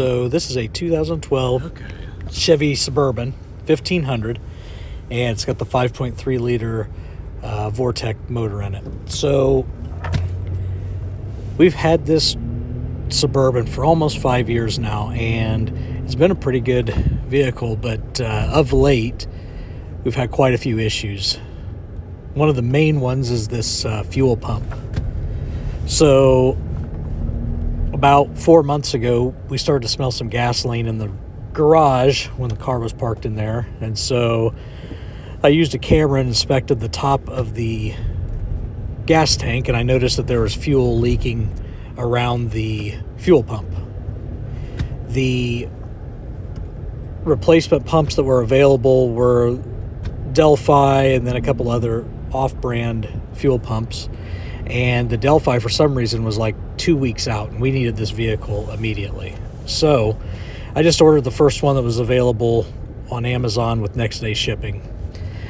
So this is a 2012 Chevy Suburban 1500, and it's got the 5.3 liter Vortec motor in it. So we've had this Suburban for almost 5 years now, and it's been a pretty good vehicle, but of late we've had quite a few issues. One of the main ones is this fuel pump. So about 4 months ago, we started to smell some gasoline in the garage when the car was parked in there. And so I used a camera and inspected the top of the gas tank, and I noticed that there was fuel leaking around the fuel pump. The replacement pumps that were available were Delphi and then a couple other off-brand fuel pumps. And the Delphi, for some reason, was like 2 weeks out, and we needed this vehicle immediately. So I just ordered the first one that was available on Amazon with next day shipping.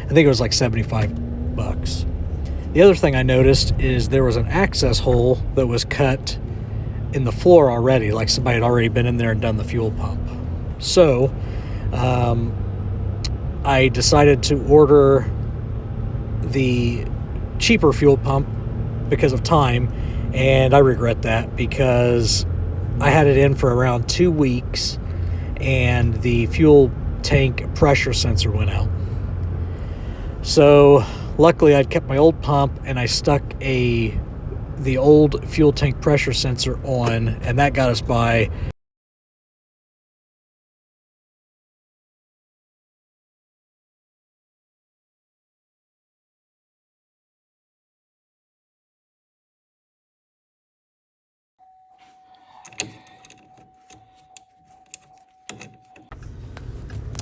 I think it was like $75. The other thing I noticed is there was an access hole that was cut in the floor already, like somebody had already been in there and done the fuel pump. So I decided to order the cheaper fuel pump because of time, and I regret that because I had it in for around 2 weeks and the fuel tank pressure sensor went out. So luckily I'd kept my old pump, and I stuck the old fuel tank pressure sensor on, and that got us by.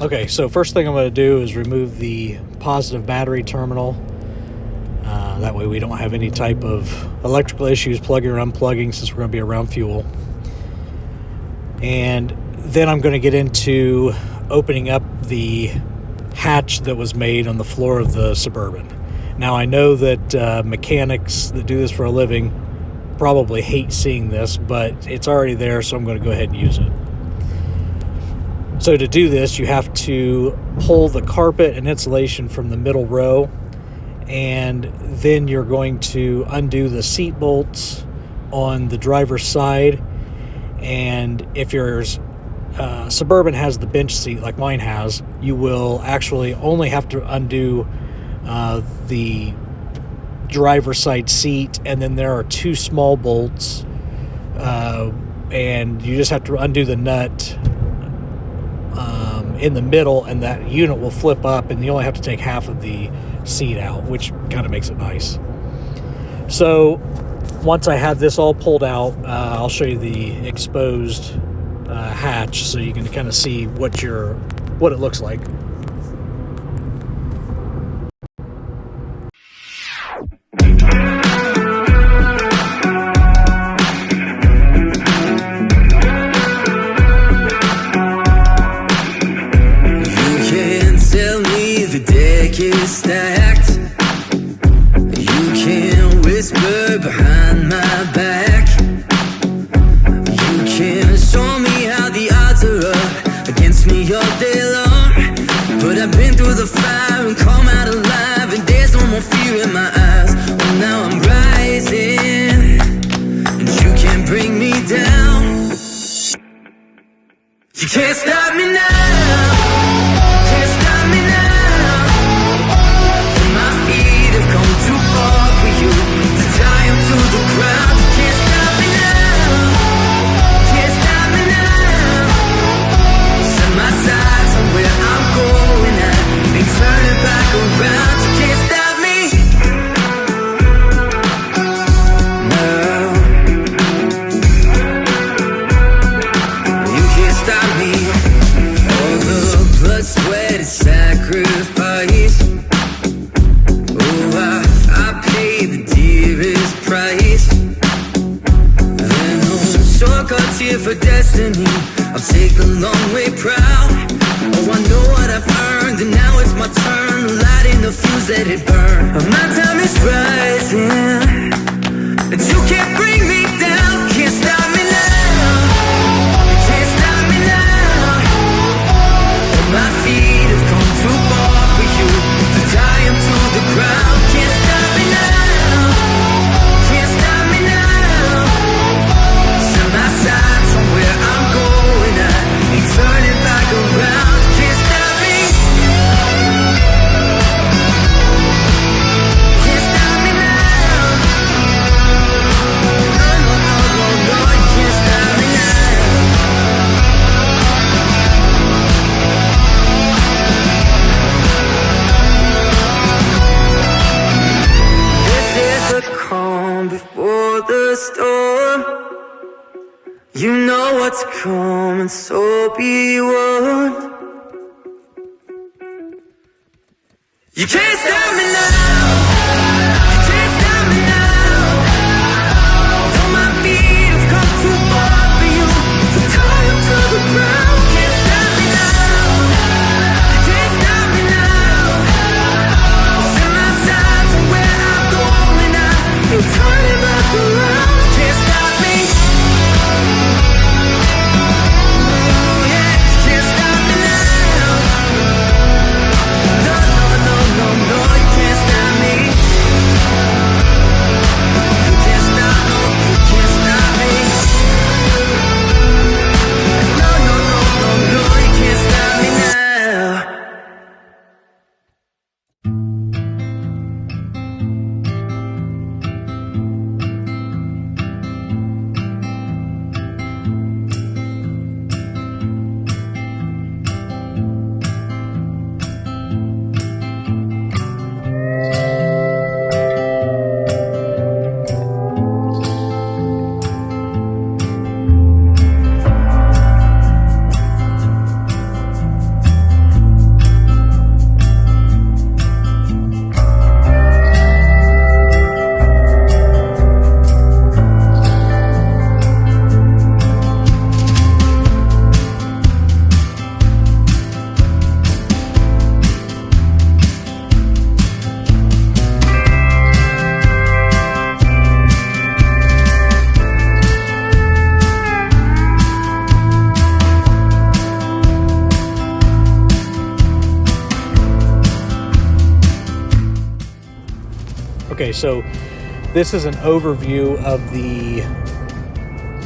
Okay, so first thing I'm going to do is remove the positive battery terminal. That way we don't have any type of electrical issues plugging or unplugging, since we're going to be around fuel. And then I'm going to get into opening up the hatch that was made on the floor of the Suburban. Now I know that mechanics that do this for a living probably hate seeing this, but it's already there, so I'm going to go ahead and use it. So to do this, you have to pull the carpet and insulation from the middle row, and then you're going to undo the seat bolts on the driver's side. And if yours Suburban has the bench seat like mine has, you will actually only have to undo the driver's side seat, and then there are 2 small bolts, and you just have to undo the nut in the middle, and that unit will flip up, and you only have to take half of the seat out, which kind of makes it nice. So once I have this all pulled out, I'll show you the exposed hatch so you can kind of see what it looks like. Stacked. You can whisper behind my back. You can show me how the odds are up against me all day long. But I've been through the fire and come out alive, and there's no more fear in my eyes. Oh, now I'm rising, and you can't bring me down. You can't stop me now. Can't stop me now. Too far for you to tie him to the ground. You can't stop me now. Can't stop me now. Set my sights on where I'm going at, and turn it back around. You can't stop me now. You can't stop me. All the blood, sweat, and sacrifice. The dearest price. There no shortcuts here for destiny. I'll take the long way proud. Oh, I know what I've earned, and now it's my turn. Lighting the fuse, let it burn. My time is rising, and you can't bring me down. Can't stop me now. You can't stop me. You know what's coming, so be warned. You can't stop me now. You can't stop me now. Though my feet have come too far for you to tie them to the ground. Can't stop me now. You can't stop me now. Set my sights on where I'm going and I ain't turning back around. Can't stop me. Oh yeah, can't stop me now. No, no, no, no, no, you can't stop me. You can't stop, no, you can't stop me. No, no, no, no, no, you can't stop me now. Okay, so this is an overview of the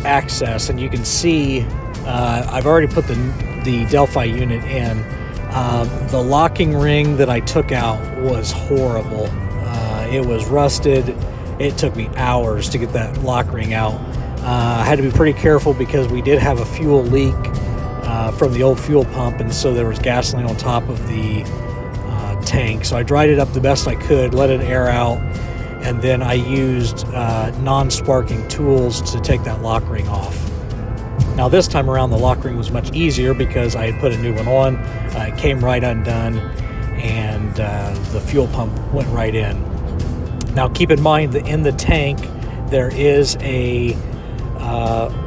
access, and you can see I've already put the Delphi unit in. The locking ring that I took out was horrible. It was rusted. It took me hours to get that lock ring out. I had to be pretty careful because we did have a fuel leak from the old fuel pump, and so there was gasoline on top of the tank. So I dried it up the best I could, let it air out, and then I used non-sparking tools to take that lock ring off. Now this time around the lock ring was much easier because I had put a new one on. It came right undone, and the fuel pump went right in. Now keep in mind that in the tank there is a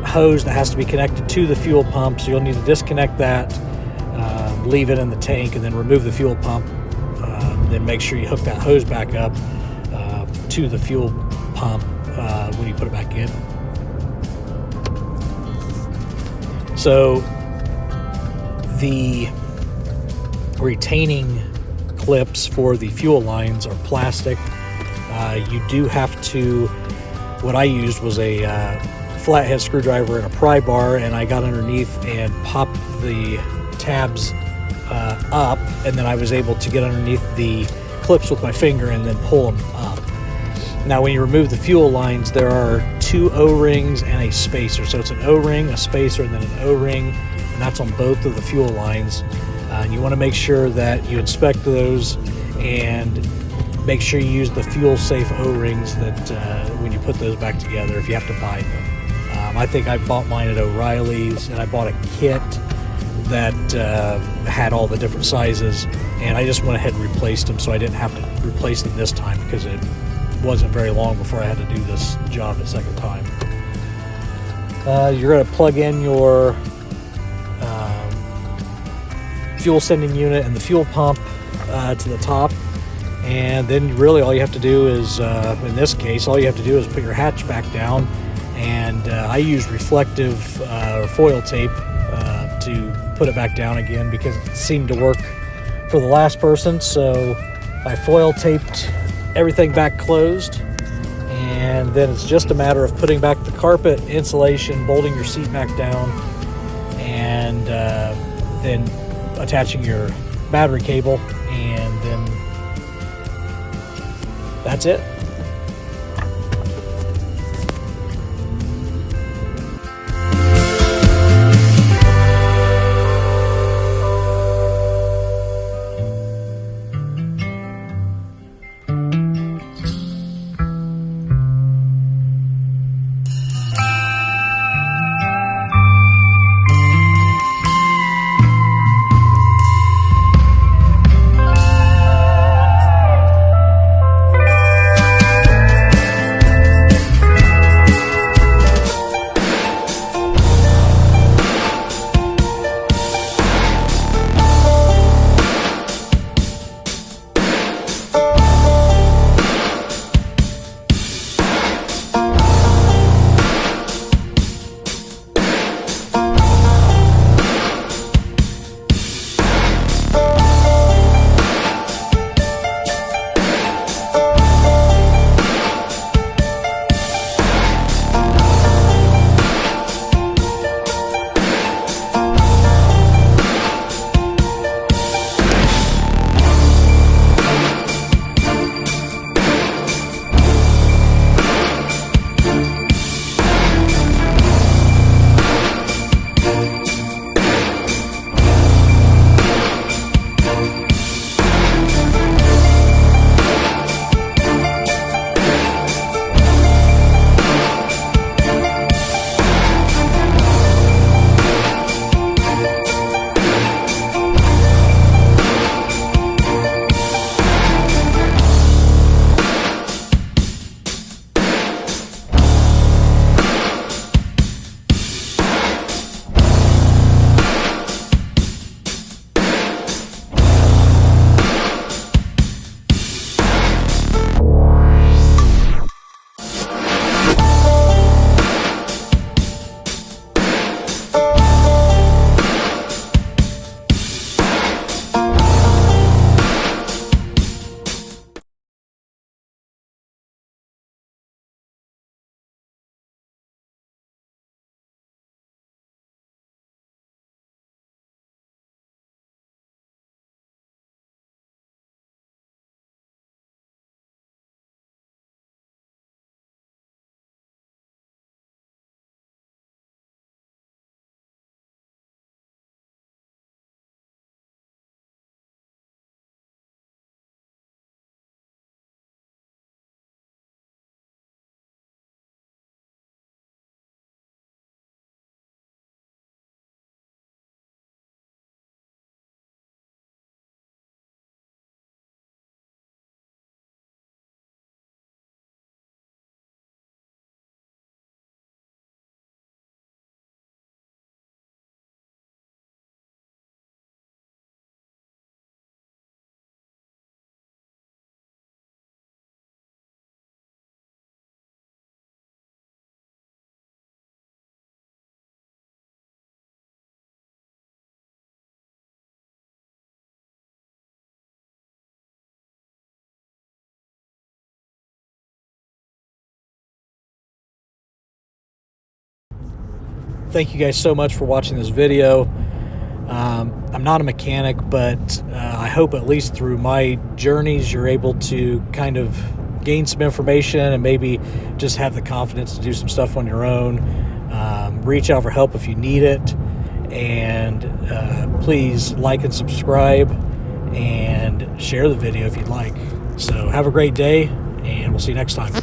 hose that has to be connected to the fuel pump, so you'll need to disconnect that, leave it in the tank, and then remove the fuel pump. Then make sure you hook that hose back up to the fuel pump when you put it back in. So the retaining clips for the fuel lines are plastic. You do have to, what I used was a flathead screwdriver and a pry bar, and I got underneath and popped the tabs up, and then I was able to get underneath the clips with my finger and then pull them up. Now when you remove the fuel lines, there are two O-rings and a spacer. So it's an O-ring, a spacer, and then an O-ring, and that's on both of the fuel lines. And you want to make sure that you inspect those and make sure you use the fuel safe O-rings that when you put those back together, if you have to buy them. I think I bought mine at O'Reilly's, and I bought a kit that had all the different sizes, and I just went ahead and replaced them, so I didn't have to replace them this time because it wasn't very long before I had to do this job a second time. You're going to plug in your fuel sending unit and the fuel pump to the top, and then really all you have to do is, in this case, all you have to do is put your hatch back down, and I use reflective foil tape to put it back down again because it seemed to work for the last person. So I foil taped everything back closed, and then it's just a matter of putting back the carpet, insulation, bolting your seat back down, and then attaching your battery cable, and then that's it. thank you guys so much for watching this video. I'm not a mechanic, but I hope at least through my journeys you're able to kind of gain some information and maybe just have the confidence to do some stuff on your own. Reach out for help if you need it, and please like and subscribe and share the video if you'd like. So have a great day, and we'll see you next time.